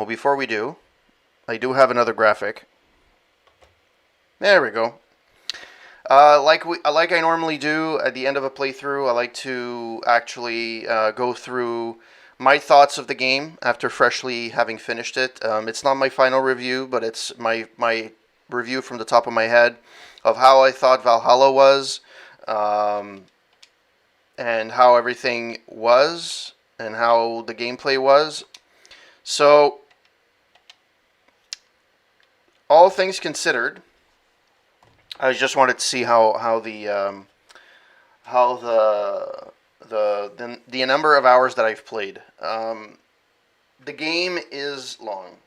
Well, before we do, I do have another graphic. There we go. Like I normally do at the end of a playthrough, I like to actually go through my thoughts of the game after freshly having finished it. It's not my final review, but it's my review from the top of my head of how I thought Valhalla was, um, and how everything was, and how the gameplay was. So, all things considered, I just wanted to see how the number of hours that I've played. The game is long,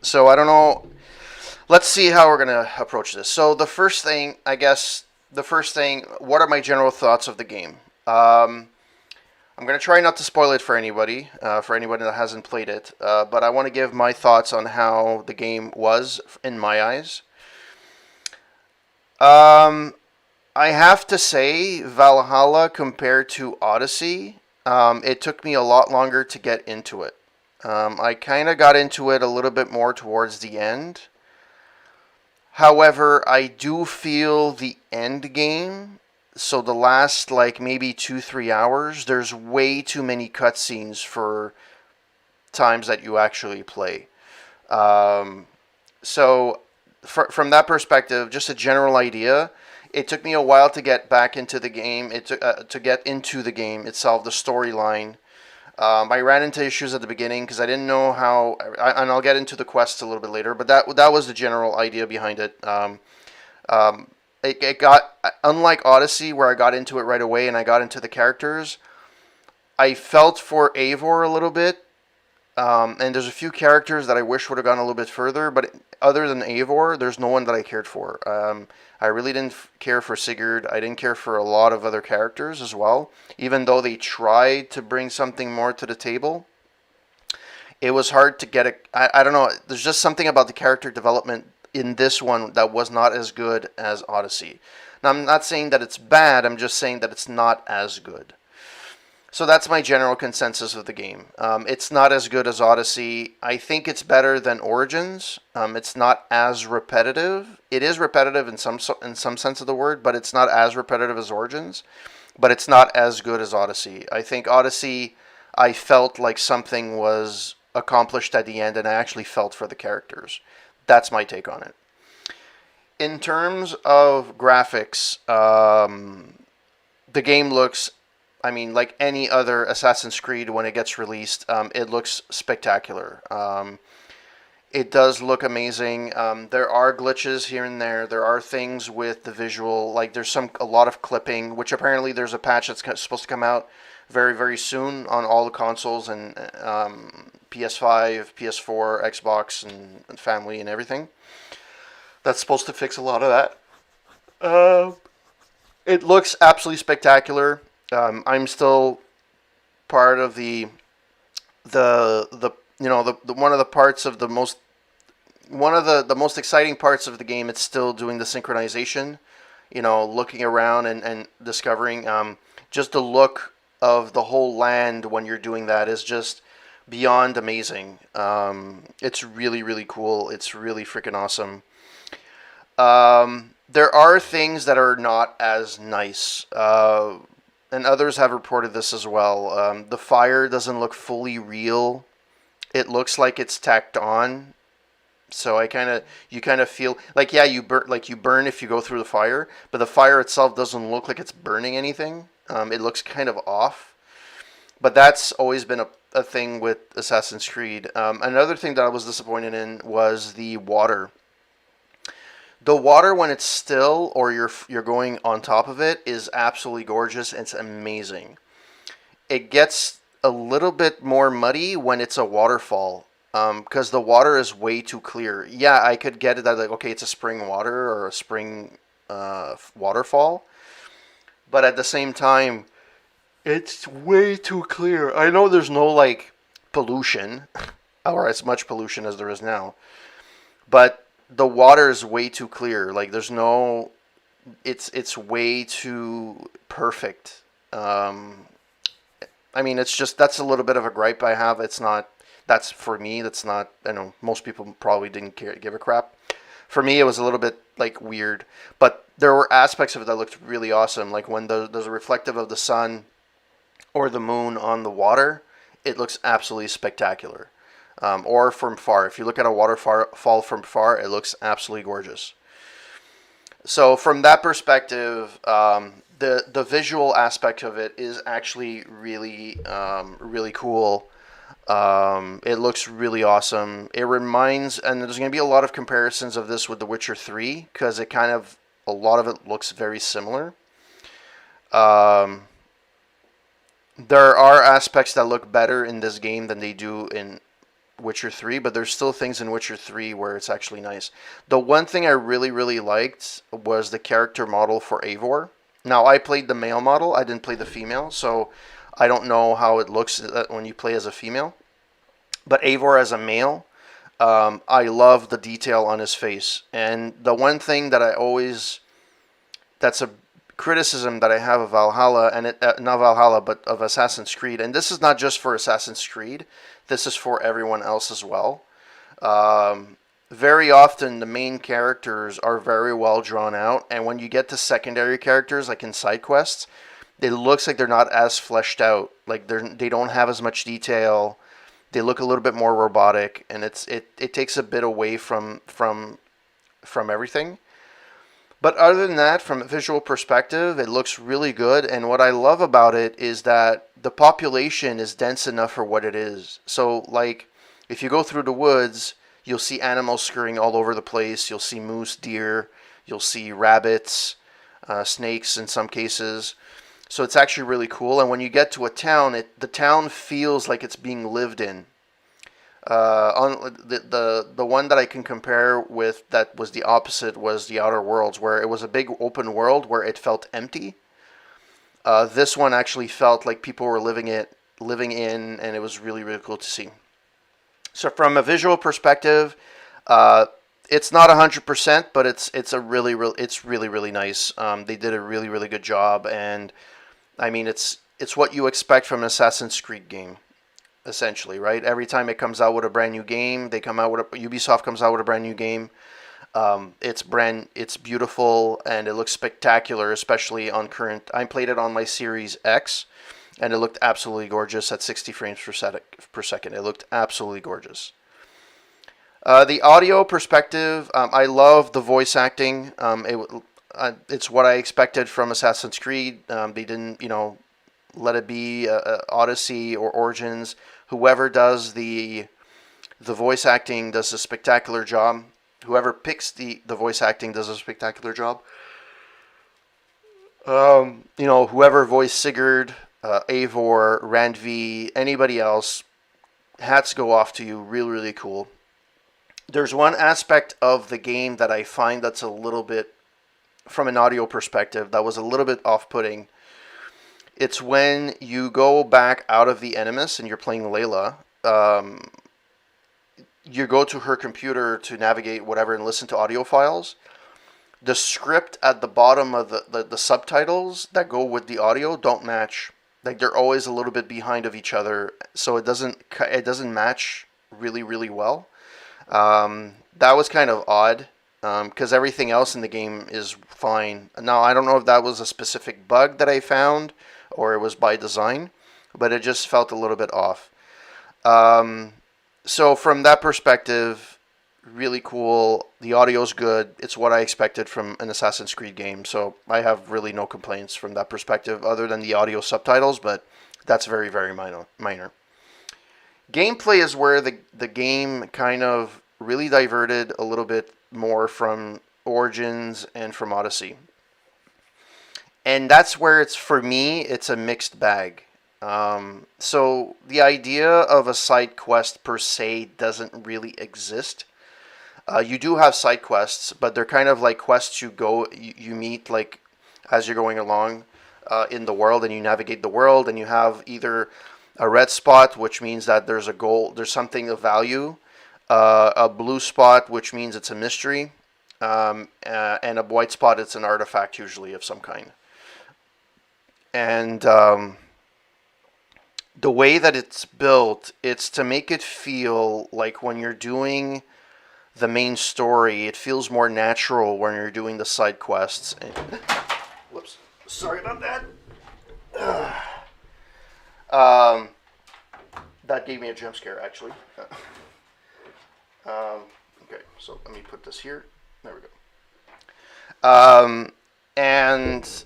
so I don't know. Let's see how we're gonna approach this. So the first thing, I guess, what are my general thoughts of the game? I'm gonna try not to spoil it for anybody that hasn't played it. But I want to give my thoughts on how the game was in my eyes. Um, I have to say, Valhalla compared to Odyssey, it took me a lot longer to get into it. I kind of got into it a little bit more towards the end. However, I do feel the end game, so the last like maybe 2 3 hours, there's way too many cutscenes for times that you actually play. Um, so from that perspective, just a general idea. It took me a while to get back into the game. It took to get into the game itself, the storyline. I ran into issues at the beginning because I didn't know how, and I'll get into the quests a little bit later. But that was the general idea behind it. Um, it got unlike Odyssey, where I got into it right away and I got into the characters. I felt for Eivor a little bit, and there's a few characters that I wish would have gone a little bit further, but other than Eivor, there's no one that I cared for. I really didn't care for Sigurd. I didn't care for a lot of other characters as well, even though they tried to bring something more to the table. It was hard to get it. I don't know. There's just something about the character development in this one that was not as good as Odyssey. Now, I'm not saying that it's bad. I'm just saying that it's not as good. So that's my general consensus of the game. It's not as good as Odyssey. I think it's better than Origins. It's not as repetitive. It is repetitive in some sense of the word, but it's not as repetitive as Origins. But it's not as good as Odyssey. I think Odyssey, I felt like something was accomplished at the end, and I actually felt for the characters. That's my take on it. In terms of graphics, the game looks, I mean, like any other Assassin's Creed when it gets released, it looks spectacular. It does look amazing. There are glitches here and there. There are things with the visual, like there's a lot of clipping, which apparently there's a patch that's supposed to come out very, very soon on all the consoles and PS5, PS4, Xbox, and family and everything. That's supposed to fix a lot of that. It looks absolutely spectacular. I'm still part of the the one of the parts of the most one of the most exciting parts of the game. It's still doing the synchronization, looking around and discovering, just the look of the whole land when you're doing that is just beyond amazing. It's really, really cool. It's really freaking awesome. There are things that are not as nice, and others have reported this as well. The fire doesn't look fully real. It looks like it's tacked on. So you kind of feel like, yeah, you burn if you go through the fire, but the fire itself doesn't look like it's burning anything. It looks kind of off. But that's always been a thing with Assassin's Creed. Another thing that I was disappointed in was the water. The water, when it's still or you're going on top of it, is absolutely gorgeous. It's amazing. It gets a little bit more muddy when it's a waterfall, because the water is way too clear. Yeah, I could get it that, like, okay, it's a spring water or a spring waterfall, but at the same time, it's way too clear. I know there's no like pollution, or as much pollution as there is now, but the water is way too clear. Like there's no, it's way too perfect. I mean, it's just that's a little bit of a gripe I have. It's not That's for me. That's not. I know most people probably didn't give a crap. For me, it was a little bit like weird, but there were aspects of it that looked really awesome. Like when there's a reflective of the sun or the moon on the water, it looks absolutely spectacular. Or from far, if you look at a waterfall from far, it looks absolutely gorgeous. So from that perspective, the visual aspect of it is actually really cool. It looks really awesome. It reminds, and there's going to be a lot of comparisons of this with The Witcher 3 because it kind of a lot of it looks very similar. Um, there are aspects that look better in this game than they do in Witcher 3, but there's still things in Witcher 3 where it's actually nice. The one thing I really liked was the character model for Eivor. Now, I played the male model, I didn't play the female, so I don't know how it looks when you play as a female. But Eivor as a male, I love the detail on his face. And the one thing that I always, that's a criticism that I have of Valhalla, and not Valhalla, but of Assassin's Creed, and this is not just for Assassin's Creed, this is for everyone else as well. Very often the main characters are very well drawn out, and when you get to secondary characters, like in side quests, it looks like they're not as fleshed out. Like they don't have as much detail. They look a little bit more robotic, and it takes a bit away from everything. But other than that, from a visual perspective, it looks really good. And what I love about it is that the population is dense enough for what it is. So, like, if you go through the woods, you'll see animals scurrying all over the place. You'll see moose, deer. You'll see rabbits, snakes in some cases. So it's actually really cool. And when you get to a town, the town feels like it's being lived in. On the one that I can compare with that was the opposite was the Outer Worlds, where it was a big open world where it felt empty. This one actually felt like people were living in, and it was really cool to see. So from a visual perspective, it's not 100%, but it's really nice. They did a really good job, and I mean it's what you expect from an Assassin's Creed game. Essentially, right? Every time it comes out with a brand new game, Ubisoft comes out with a brand new game. It's beautiful and it looks spectacular, especially on current. I played it on my Series X, and it looked absolutely gorgeous at 60 frames per second. It looked absolutely gorgeous. The audio perspective, I love the voice acting. It's what I expected from Assassin's Creed. They didn't, let it be Odyssey or Origins. Whoever does the voice acting does a spectacular job. Whoever picks the voice acting does a spectacular job. Whoever voiced Sigurd, Eivor, Randvi, anybody else, hats go off to you. Really cool. There's one aspect of the game that I find that's a little bit, from an audio perspective, that was a little bit off-putting. It's when you go back out of the Animus and you're playing Layla. You go to her computer to navigate whatever and listen to audio files. The script at the bottom of the subtitles that go with the audio don't match. Like they're always a little bit behind of each other, so it doesn't match really well. That was kind of odd because everything else in the game is fine. Now I don't know if that was a specific bug that I found or it was by design, but it just felt a little bit off. So from that perspective, really cool. The audio's good. It's what I expected from an Assassin's Creed game, so I have really no complaints from that perspective other than the audio subtitles, but that's very minor. Gameplay is where the game kind of really diverted a little bit more from Origins and from Odyssey. And that's where for me, it's a mixed bag. So the idea of a side quest per se doesn't really exist. You do have side quests, but they're kind of like quests you meet like as you're going along in the world, and you navigate the world, and you have either a red spot, which means that there's a goal, there's something of value, a blue spot, which means it's a mystery, and a white spot, it's an artifact usually of some kind. And The way that it's built, it's to make it feel like when you're doing the main story, it feels more natural when you're doing the side quests. Whoops, sorry about that. Um, that gave me a jump scare, actually. Okay, so let me put this here. There we go. And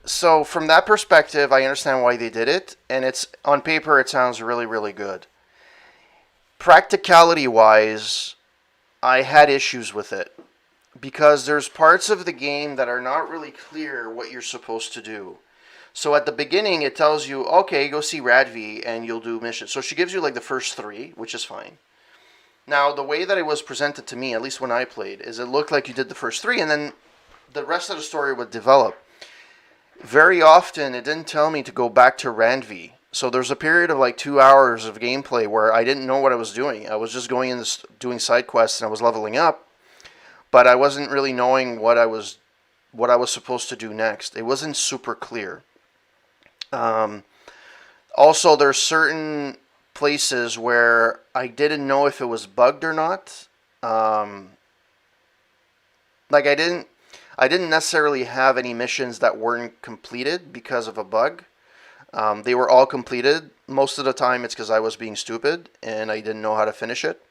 so from that perspective, I understand why they did it, and it's on paper it sounds really, really good. Practicality wise, I had issues with it because there's parts of the game that are not really clear what you're supposed to do. So at the beginning, it tells you, okay, go see Radvi and you'll do missions. So she gives you like the first three, which is fine. Now, the way that it was presented to me, at least when I played, is it looked like you did the first three and then the rest of the story would develop. Very often, it didn't tell me to go back to Randvi. So there's a period of like 2 hours of gameplay where I didn't know what I was doing. I was just going in this, doing side quests and I was leveling up, but I wasn't really knowing what I was supposed to do next. It wasn't super clear. Also, there's certain places where I didn't know if it was bugged or not. Like I didn't necessarily have any missions that weren't completed because of a bug. They were all completed. Most of the time, it's because I was being stupid and I didn't know how to finish it.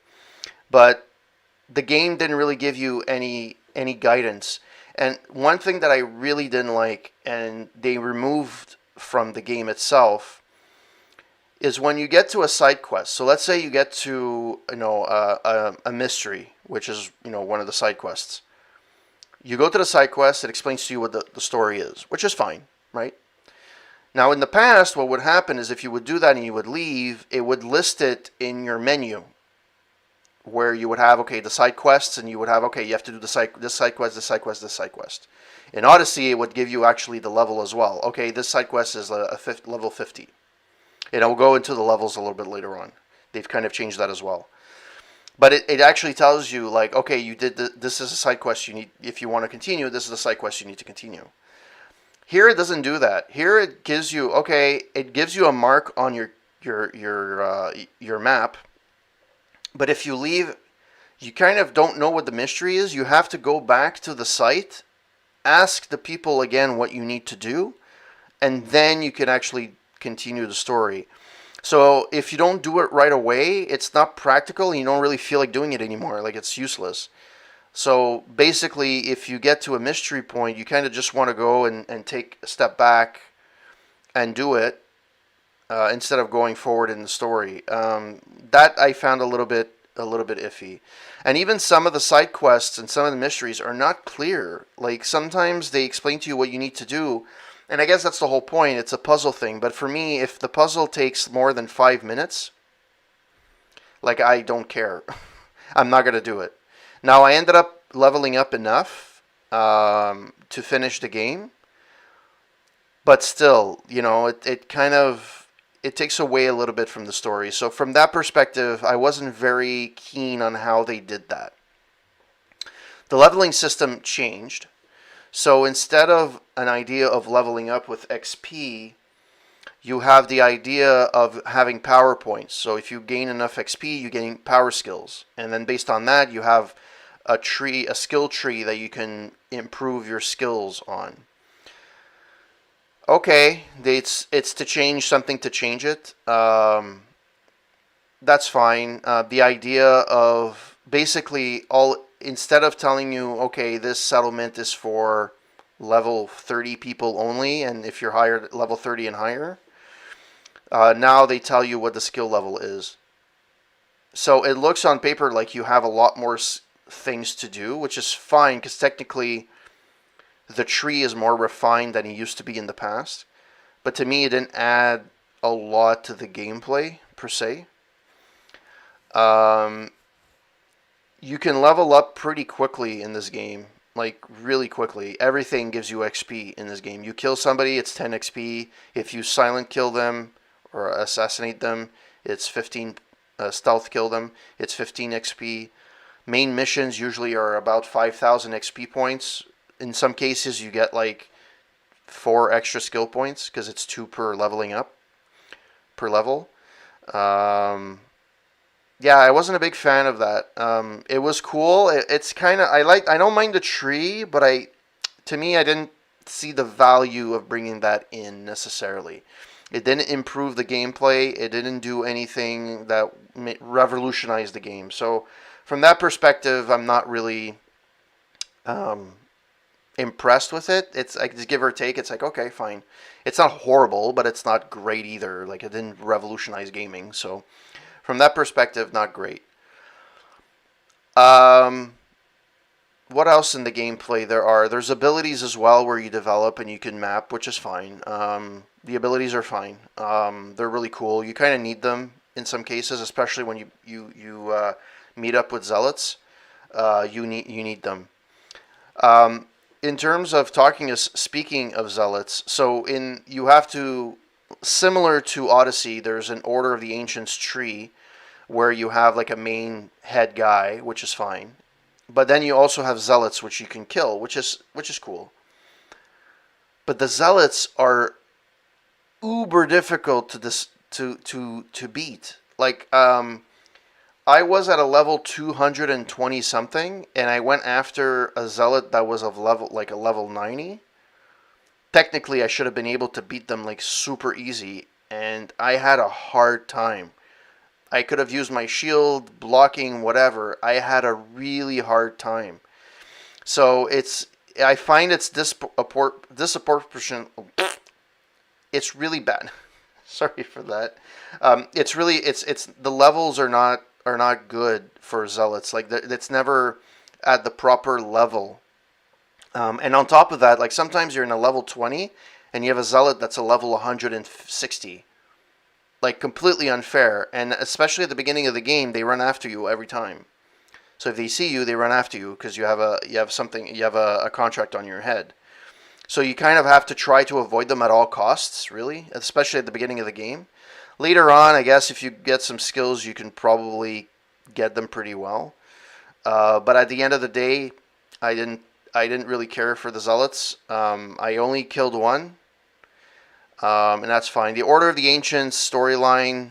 But the game didn't really give you any guidance. And one thing that I really didn't like, and they removed from the game itself, is when you get to a side quest. So let's say you get to a mystery, which is one of the side quests. You go to the side quest. It explains to you what the story is, which is fine, right? Now, in the past, what would happen is if you would do that and you would leave, it would list it in your menu where you would have, okay, the side quests, and you would have, okay, you have to do this side quest, this side quest, this side quest. In Odyssey, it would give you actually the level as well. Okay, this side quest is level 50. And I'll go into the levels a little bit later on. They've kind of changed that as well. But it actually tells you, like, okay, you did this is a side quest you need. If you want to continue, this is the side quest you need to continue. Here it doesn't do that. Here it gives you, okay, it gives you a mark on your map. But if you leave, you kind of don't know what the mystery is. You have to go back to the site, ask the people again what you need to do, and then you can actually continue the story. So if you don't do it right away, it's not practical and you don't really feel like doing it anymore. Like, it's useless. So basically, if you get to a mystery point, you kind of just want to go and take a step back and do it instead of going forward in the story. That I found a little bit iffy. And even some of the side quests and some of the mysteries are not clear. Like, sometimes they explain to you what you need to do, and I guess that's the whole point. It's a puzzle thing. But for me, if the puzzle takes more than 5 minutes, like, I don't care. I'm not going to do it. Now, I ended up leveling up enough to finish the game. But still, it kind of, it takes away a little bit from the story. So from that perspective, I wasn't very keen on how they did that. The leveling system changed. So instead of an idea of leveling up with XP, you have the idea of having power points. So if you gain enough XP, you gain power skills. And then based on that, you have a skill tree that you can improve your skills on. Okay, it's to change something to change it. That's fine. The idea of basically instead of telling you, okay, this settlement is for level 30 people only, and if you're higher, level 30 and higher, now they tell you what the skill level is. So it looks on paper like you have a lot more things to do, which is fine because technically the tree is more refined than it used to be in the past. But to me, it didn't add a lot to the gameplay per se. You can level up pretty quickly in this game, like really quickly. Everything gives you XP in this game. You kill somebody, it's 10 XP. If you silent kill them or assassinate them, it's 15. Stealth kill them, it's 15 XP. Main missions usually are about 5,000 XP points. In some cases, you get like 4 extra skill points because it's 2 per leveling up per level. Um, yeah, I wasn't a big fan of that. It was cool. It's kind of I don't mind the tree, but to me I didn't see the value of bringing that in necessarily. It didn't improve the gameplay. It didn't do anything that revolutionized the game. So from that perspective, I'm not really um, impressed with it. It's like just give or take. It's like okay, fine. It's not horrible, but it's not great either. Like it didn't revolutionize gaming. So from that perspective, not great. Um, what else in the gameplay there are? There's abilities as well where you develop and you can map, which is fine. The abilities are fine. They're really cool. You kind of need them in some cases, especially when you meet up with zealots. You need them. Um, in terms of speaking of zealots, so in you have to similar to Odyssey. There's an Order of the Ancients tree where you have like a main head guy, which is fine. But then you also have zealots which you can kill, which is cool. But the zealots are uber difficult to beat. Like I was at a level 220 something, and I went after a zealot that was of level like a level 90. Technically, I should have been able to beat them like super easy, and I had a hard time. I could have used my shield, blocking, whatever. I had a really hard time. So I find it's disproportion. It's really bad. Sorry for that. It's the levels are not good for zealots. Like it's never at the proper level. And on top of that, like sometimes you're in a level 20 and you have a zealot that's a level 160. Like completely unfair, and especially at the beginning of the game, they run after you every time. So if they see you, they run after you because you have a contract on your head. So you kind of have to try to avoid them at all costs, really, especially at the beginning of the game. Later on, I guess if you get some skills, you can probably get them pretty well. But at the end of the day, I didn't I didn't really care for the zealots. I only killed one, and that's fine. The Order of the Ancients storyline,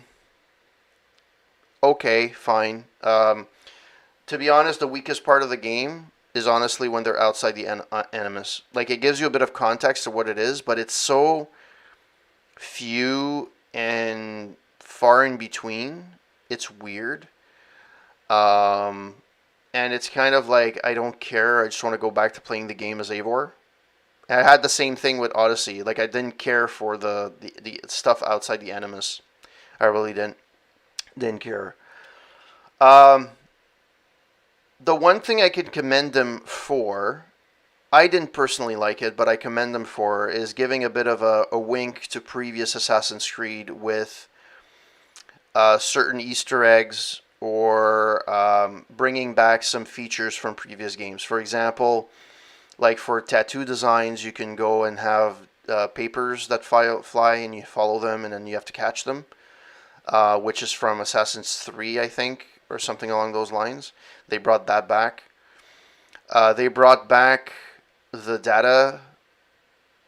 okay, fine. To be honest, the weakest part of the game is honestly when they're outside the Animus. Like, it gives you a bit of context to what it is, but it's so few and far in between. It's weird. Um, and it's kind of like, I don't care. I just want to go back to playing the game as Eivor. And I had the same thing with Odyssey. Like, I didn't care for the stuff outside the Animus. I really didn't care. Um, the one thing I could commend them for, I didn't personally like it, but I commend them for, is giving a bit of a wink to previous Assassin's Creed with certain Easter eggs or bringing back some features from previous games. For example, like for tattoo designs, you can go and have papers that fly and you follow them and then you have to catch them, which is from Assassin's 3, I think, or something along those lines. They brought that back. They brought back the data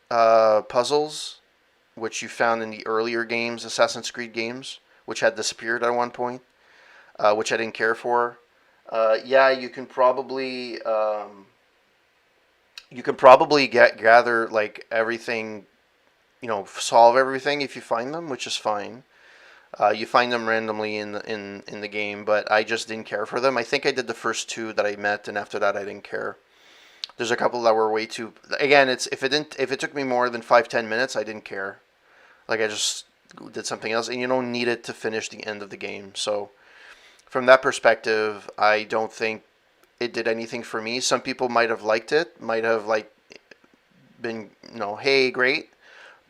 puzzles, which you found in the earlier games, Assassin's Creed games, which had disappeared at one point, which I didn't care for. Yeah, you can probably gather like everything, solve everything if you find them, which is fine. You find them randomly in the game, but I just didn't care for them. I think I did the first two that I met, and after that I didn't care. There's a couple that were way too. Again, it's if it took me more than 5-10 minutes, I didn't care. Like, I just did something else, and you don't need it to finish the end of the game. So from that perspective, I don't think it did anything for me. Some people might have liked it, might have like been, hey, great.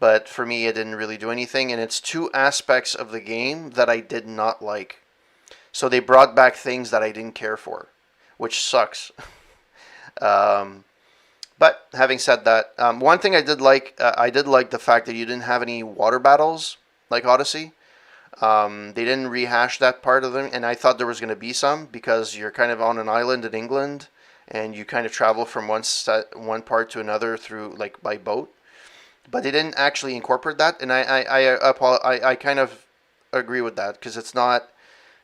But for me, it didn't really do anything, and it's two aspects of the game that I did not like. So they brought back things that I didn't care for, which sucks. um, but having said that, one thing I did like the fact that you didn't have any water battles like Odyssey. They didn't rehash that part of them, and I thought there was going to be some because you're kind of on an island in England, and you kind of travel from one part to another through like by boat. But they didn't actually incorporate that, and I kind of agree with that because it's not.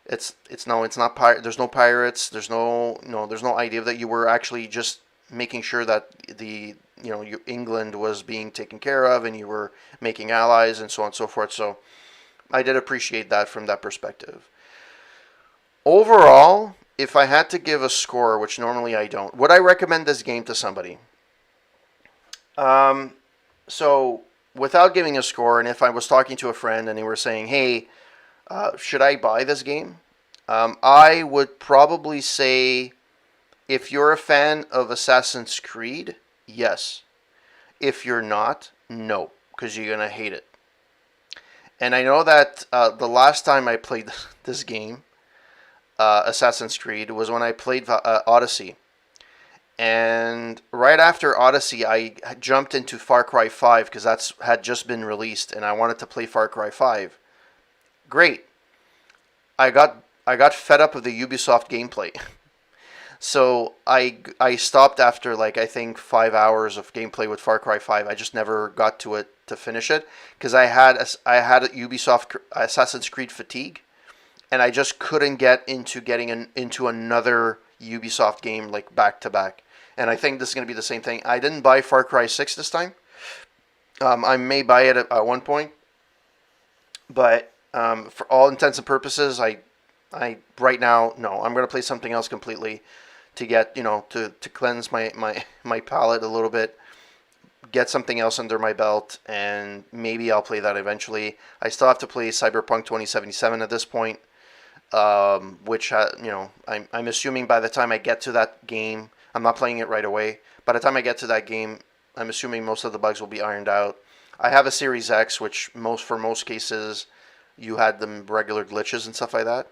It's no, it's not there's no pirates. There's no idea that you were actually just making sure that England was being taken care of and you were making allies and so on and so forth. So I did appreciate that from that perspective. Overall, if I had to give a score, which normally I don't, would I recommend this game to somebody? Um, so without giving a score, and if I was talking to a friend and they were saying, "Hey, should I buy this game?" I would probably say, if you're a fan of Assassin's Creed, yes. If you're not, no, because you're gonna hate it. And I know that the last time I played this game, Assassin's Creed, was when I played Odyssey. And right after Odyssey, I jumped into Far Cry 5 because that's had just been released, and I wanted to play Far Cry 5. Great. I got fed up with the Ubisoft gameplay. So I stopped after like I think 5 hours of gameplay with Far Cry 5. I just never got to it to finish it because I had Ubisoft Assassin's Creed fatigue, and I just couldn't get into into another Ubisoft game like back to back. And I think this is going to be the same thing. I didn't buy Far Cry 6 this time. I may buy it at one point, but for all intents and purposes, I right now no. I'm going to play something else completely to get to cleanse my palate a little bit, get something else under my belt, and maybe I'll play that eventually. I still have to play Cyberpunk 2077 at this point, which I'm assuming by the time I get to that game, I'm not playing it right away. By the time I get to that game, I'm assuming most of the bugs will be ironed out. I have a Series X, which for most cases, you had them regular glitches and stuff like that.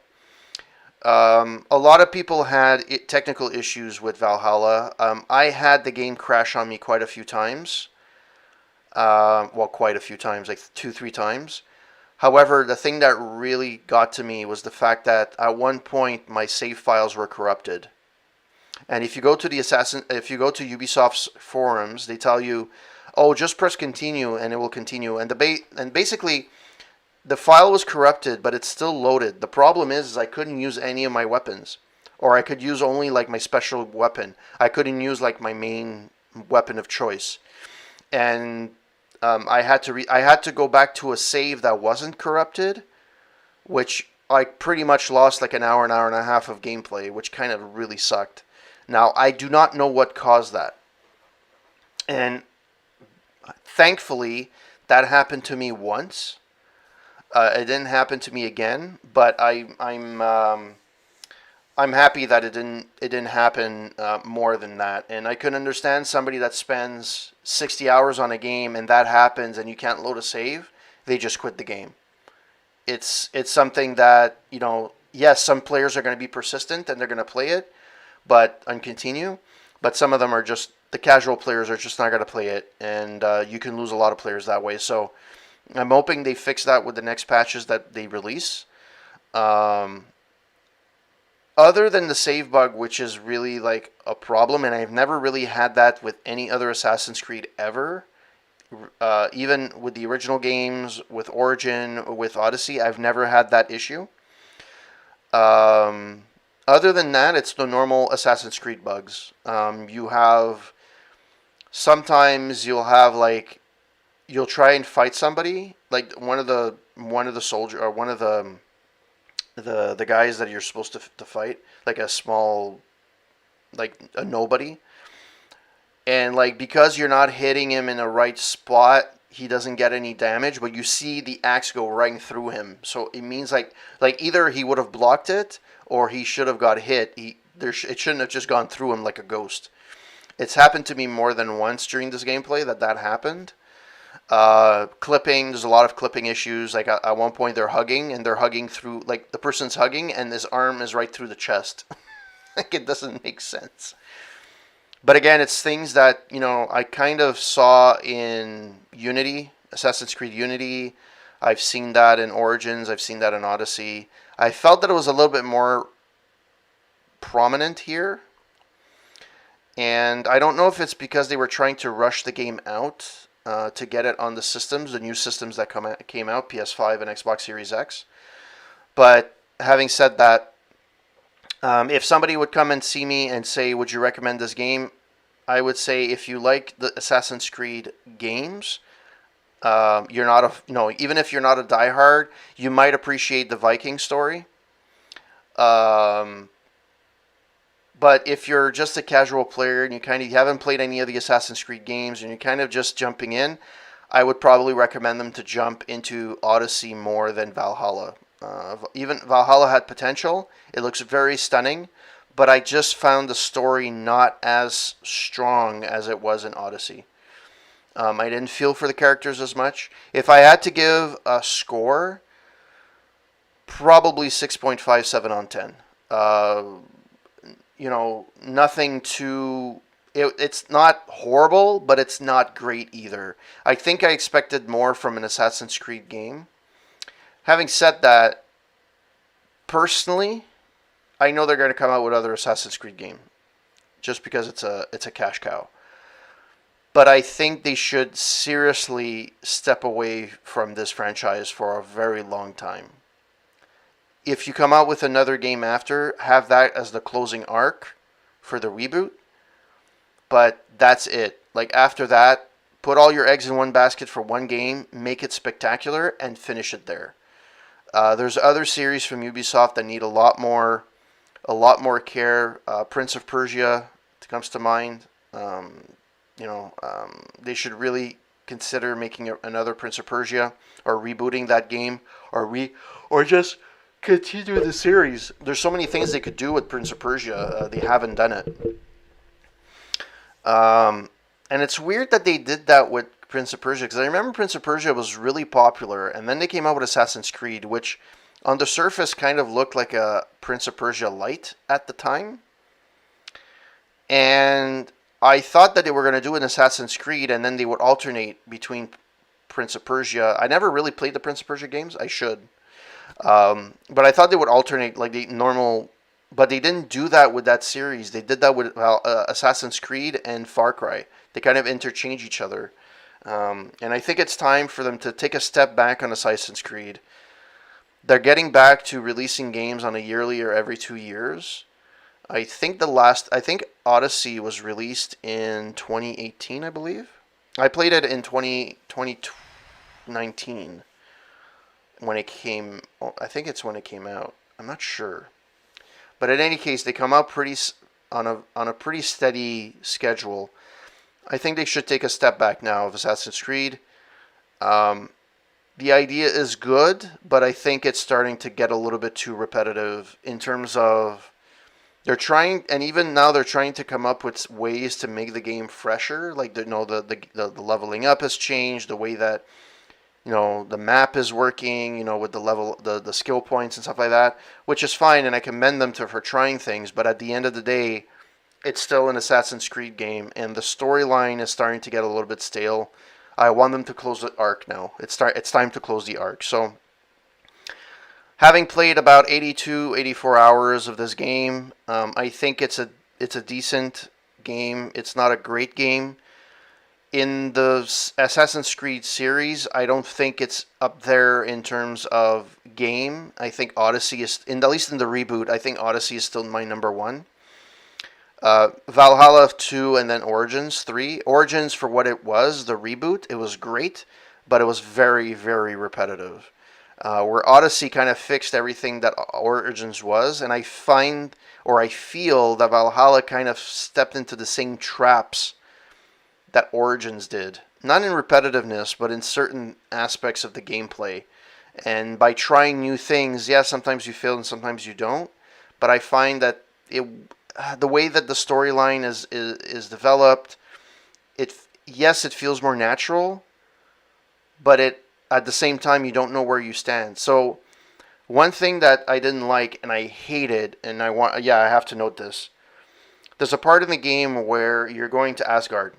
A lot of people had technical issues with Valhalla. I had the game crash on me quite a few times. Well, quite a few times, like 2, 3 times. However, the thing that really got to me was the fact that at one point my save files were corrupted. And if you go to Ubisoft's forums, they tell you, "Oh, just press continue and it will continue." And basically, the file was corrupted, but it's still loaded. The problem is I couldn't use any of my weapons, or I could use only like my special weapon. I couldn't use like my main weapon of choice, and I had to go back to a save that wasn't corrupted, which I pretty much lost like an hour and a half of gameplay, which kind of really sucked. Now I do not know what caused that, and thankfully that happened to me once. It didn't happen to me again, but I'm happy that it didn't happen more than that. And I can understand somebody that spends 60 hours on a game and that happens and you can't load a save, they just quit the game. It's something that yes, some players are going to be persistent and they're going to play it, and continue. But some of them are just the casual players are just not going to play it, and you can lose a lot of players that way. So I'm hoping they fix that with the next patches that they release. Other than the save bug, which is really like a problem, and I've never really had that with any other Assassin's Creed ever. Even with the original games, with Origin, with Odyssey, I've never had that issue. Other than that, it's the normal Assassin's Creed bugs. Sometimes you'll have like you'll try and fight somebody, like one of the soldier or one of the guys that you're supposed to fight, like a small, like a nobody, and like because you're not hitting him in the right spot, he doesn't get any damage, but you see the axe go right through him. So it means like either he would have blocked it or he should have got hit. It shouldn't have just gone through him like a ghost. It's happened to me more than once during this gameplay that happened. Clipping, there's a lot of clipping issues. Like at one point they're hugging and they're hugging through, like the person's hugging and his arm is right through the chest. Like it doesn't make sense. But again, it's things that I kind of saw in Unity, Assassin's Creed Unity. I've seen that in Origins. I've seen that in Odyssey. I felt that it was a little bit more prominent here. And I don't know if it's because they were trying to rush the game out to get it on the systems, the new systems that came out, PS5 and Xbox Series X. But having said that, if somebody would come and see me and say, "Would you recommend this game?" I would say if you like the Assassin's Creed games, you're not a even if you're not a diehard, you might appreciate the Viking story. Um, but if you're just a casual player and you haven't played any of the Assassin's Creed games and you're kind of just jumping in, I would probably recommend them to jump into Odyssey more than Valhalla. Even Valhalla had potential. It looks very stunning, but I just found the story not as strong as it was in Odyssey. I didn't feel for the characters as much. If I had to give a score, probably 6.57 on 10. Uh, nothing too. It's not horrible, but it's not great either. I think I expected more from an Assassin's Creed game. Having said that, personally, I know they're going to come out with other Assassin's Creed game, just because it's a cash cow. But I think they should seriously step away from this franchise for a very long time. If you come out with another game after, have that as the closing arc for the reboot. But that's it. Like after that, put all your eggs in one basket for one game, make it spectacular, and finish it there. There's other series from Ubisoft that need a lot more care. Prince of Persia comes to mind. They should really consider making another Prince of Persia or rebooting that game or just continue the series. There's so many things they could do with Prince of Persia. They haven't done it. And it's weird that they did that with Prince of Persia because I remember Prince of Persia was really popular, and then they came out with Assassin's Creed, which on the surface kind of looked like a Prince of Persia light at the time. And I thought that they were going to do an Assassin's Creed, and then they would alternate between Prince of Persia. I never really played the Prince of Persia games. I should. But I thought they would alternate like the normal. But they didn't do that with that series. They did that with Assassin's Creed and Far Cry. They kind of interchange each other. And I think it's time for them to take a step back on Assassin's Creed. They're getting back to releasing games on a yearly or every 2 years. I think Odyssey was released in 2018, I believe. I played it in 2019 when it came. I think it's when it came out. I'm not sure. But in any case, they come out on a pretty steady schedule. I think they should take a step back now of Assassin's Creed. The idea is good, but I think it's starting to get a little bit too repetitive in terms of they're trying, and even now they're trying to come up with ways to make the game fresher. Like the leveling up has changed, the way that the map is working, with the skill points and stuff like that, which is fine, and I commend them for trying things. But at the end of the day, it's still an Assassin's Creed game, and the storyline is starting to get a little bit stale. I want them to close the arc now. It's time to close the arc. So, having played about 82, 84 hours of this game, I think it's a decent game. It's not a great game. In the Assassin's Creed series, I don't think it's up there in terms of game. I think Odyssey is, at least in the reboot, I think Odyssey is still my number one. Valhalla 2 and then Origins 3. Origins, for what it was, the reboot, it was great, but it was very, very repetitive. Where Odyssey kind of fixed everything that Origins was, and I feel that Valhalla kind of stepped into the same traps that Origins did. Not in repetitiveness, but in certain aspects of the gameplay. And by trying new things, yeah, sometimes you fail and sometimes you don't. But I find that the way that the storyline is developed, it feels more natural, but at the same time you don't know where you stand. So one thing that I didn't like and I hated, and I have to note this. There's a part in the game where you're going to Asgard.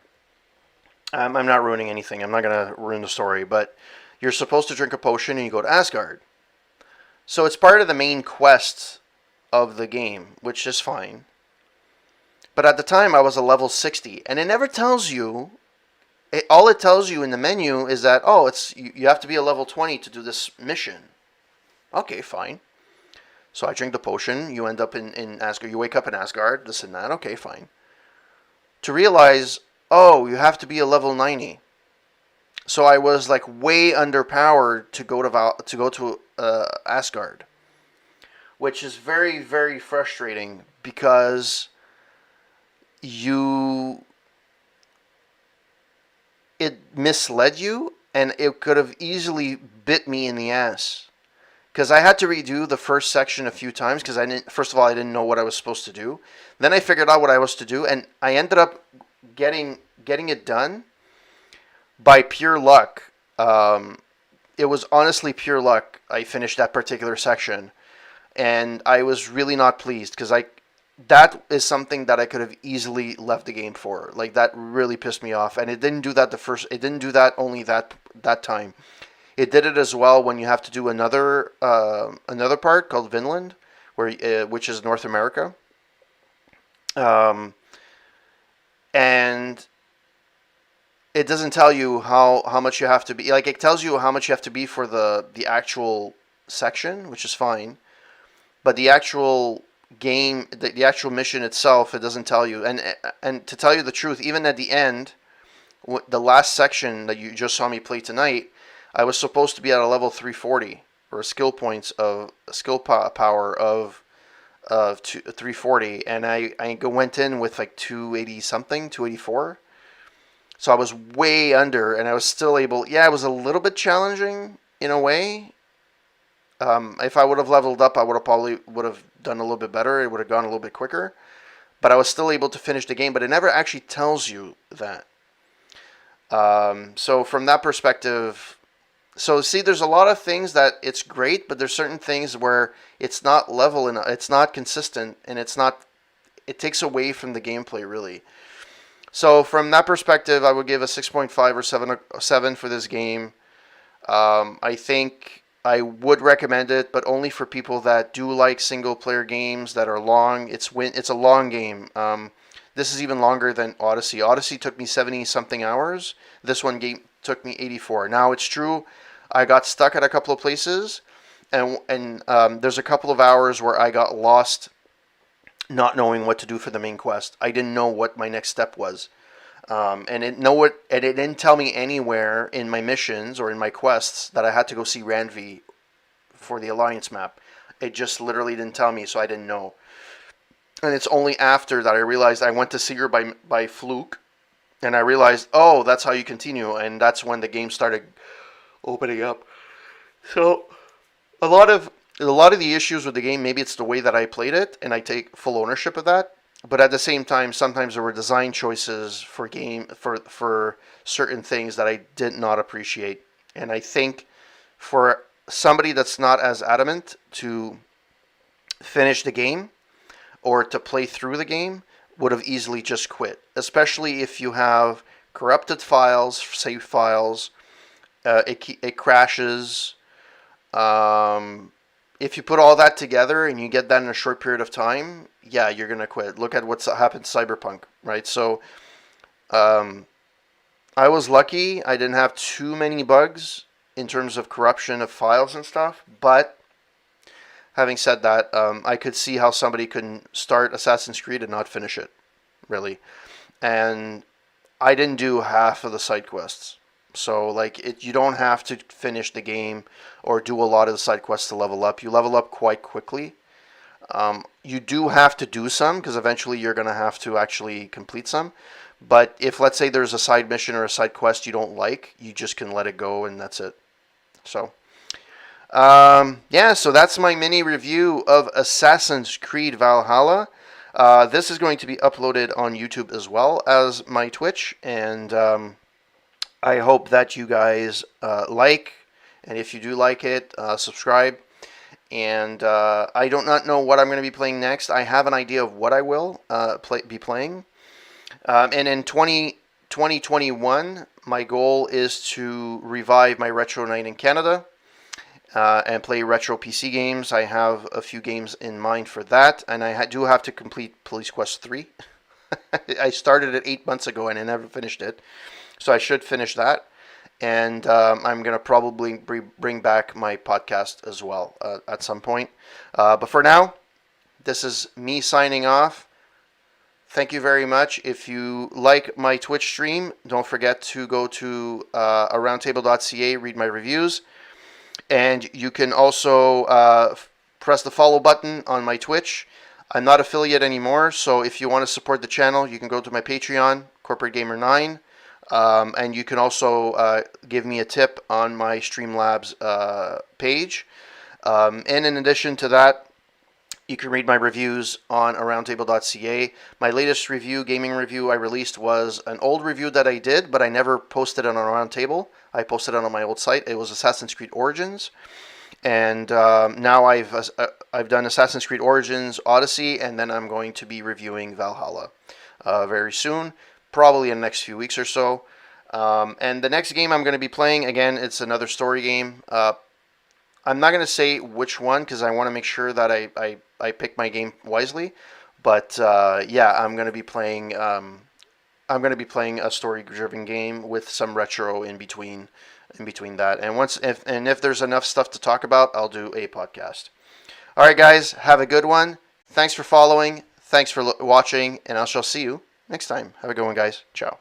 I'm not ruining anything. I'm not going to ruin the story, but you're supposed to drink a potion and you go to Asgard. So it's part of the main quest of the game, which is fine. But at the time, I was a level 60, and it never tells you. All it tells you in the menu is that you have to be a level 20 to do this mission. Okay, fine. So I drink the potion. You end up in Asgard. You wake up in Asgard. This and that. Okay, fine. To realize, oh, you have to be a level 90. So I was like way underpowered to go to Asgard, which is very, very frustrating because you it misled you, and it could have easily bit me in the ass. Because I had to redo the first section a few times because first of all, I didn't know what I was supposed to do. Then I figured out what I was to do, and I ended up getting it done by pure luck. It was honestly pure luck. I finished that particular section, and I was really not pleased because that is something that I could have easily left the game for. Like, that really pissed me off, and it didn't do that it didn't do that only that time. It did it as well when you have to do another part called Vinland, which is North America, and it doesn't tell you how much you have to be. Like, it tells you how much you have to be for the actual section, which is fine, but the actual game, the actual mission itself, it doesn't tell you. And to tell you the truth, even at the end, the last section that you just saw me play tonight, I was supposed to be at a level 340 or skill points of skill power of 340, and I went in with like 280 something, 284. So I was way under, and I was still able. Yeah, it was a little bit challenging in a way. If I would have leveled up, I would have done a little bit better. It would have gone a little bit quicker, but I was still able to finish the game. But it never actually tells you that. So from that perspective, so see, there's a lot of things that it's great, but there's certain things where it's not level and it's not consistent, and it takes away from the gameplay really. So from that perspective, I would give a 6.5 or 7 for this game. I think I would recommend it, but only for people that do like single player games that are long. It's a long game. This is even longer than Odyssey. Odyssey took me 70 something hours. This one game took me 84. Now, it's true, I got stuck at a couple of places, and there's a couple of hours where I got lost, not knowing what to do for the main quest. I didn't know what my next step was, and it didn't tell me anywhere in my missions or in my quests that I had to go see Ranvi for the Alliance map. It just literally didn't tell me, so I didn't know. And it's only after that I realized I went to see her by fluke, and I realized, oh, that's how you continue, and that's when the game started opening up. So a lot of the issues with the game, maybe it's the way that I played it, and I take full ownership of that. But at the same time, sometimes there were design choices for certain things that I did not appreciate. And I think for somebody that's not as adamant to finish the game or to play through the game, would have easily just quit. Especially if you have corrupted files, save files, it crashes. If you put all that together and you get that in a short period of time, yeah, you're going to quit. Look at what's happened to Cyberpunk, right? So I was lucky. I didn't have too many bugs in terms of corruption of files and stuff. But having said that, I could see how somebody could start Assassin's Creed and not finish it, really. And I didn't do half of the side quests. So, like, you don't have to finish the game or do a lot of the side quests to level up. You level up quite quickly. You do have to do some, because eventually you're going to have to actually complete some. But if, let's say, there's a side mission or a side quest you don't like, you just can let it go, and that's it. So, yeah, so that's my mini review of Assassin's Creed Valhalla. This is going to be uploaded on YouTube as well as my Twitch, and I hope that you guys like, and if you do like it, subscribe. And I do not know what I'm going to be playing next. I have an idea of what I will be playing. And in 2021, my goal is to revive my Retro Night in Canada and play retro PC games. I have a few games in mind for that, and I do have to complete Police Quest 3. I started it 8 months ago and I never finished it. So I should finish that. and I'm going to probably bring back my podcast as well at some point. But for now, this is me signing off. Thank you very much. If you like my Twitch stream, don't forget to go to aroundtable.ca, read my reviews. And you can also press the follow button on my Twitch. I'm not affiliate anymore, so if you want to support the channel, you can go to my Patreon, Corporate Gamer 9. And you can also give me a tip on my Streamlabs page. And in addition to that, you can read my reviews on aroundtable.ca. My latest gaming review I released, was an old review that I did, but I never posted it on Aroundtable. I posted it on my old site. It was Assassin's Creed Origins. And now I've done Assassin's Creed Origins Odyssey, and then I'm going to be reviewing Valhalla very soon, probably in the next few weeks or so. And the next game I'm going to be playing, again, it's another story game. I'm not going to say which one because I want to make sure that I pick my game wisely. But yeah, I'm going to be playing a story-driven game with some retro in between that. And if there's enough stuff to talk about, I'll do a podcast. All right, guys, have a good one. Thanks for following. Thanks for watching, and I shall see you next time. Have a good one, guys. Ciao.